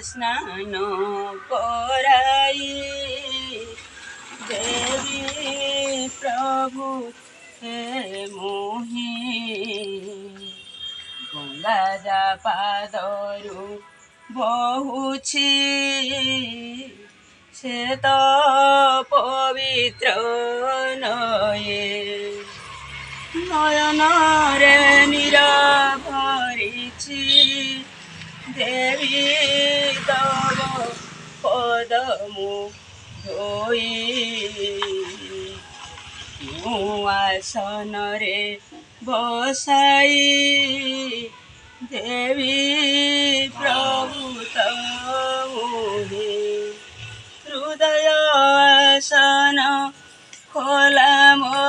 स्नान कराई देवी प्रभु हे मोहि गंगा जा पादरु बहुछि से तो पवित्र नये नयन रे नीरा भरिछि देवी तव पदमु धोई आसन रे बसाई देवी प्रभु तमुहे हृदय आसन खोला मो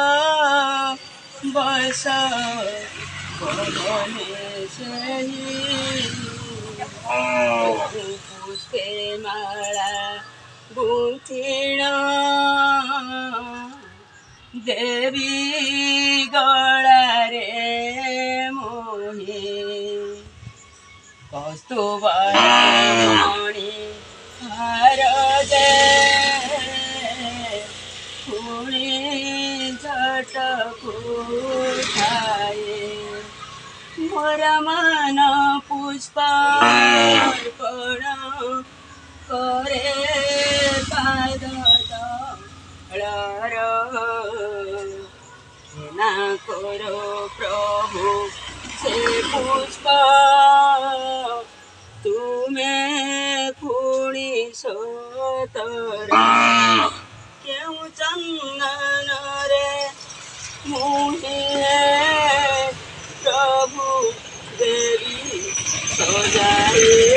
बस भवने पुष्पे माला गुंथिण देवी गलारे मोहे कस्तुरी हार दे पुणी झटकु खाए मोर मन पुष्पार्पण करे पाद तलर ना करो प्रभु से पुष्प तुमे पुणी सतर क्यों चंदन रे मुहे प्रभु देवी सजाए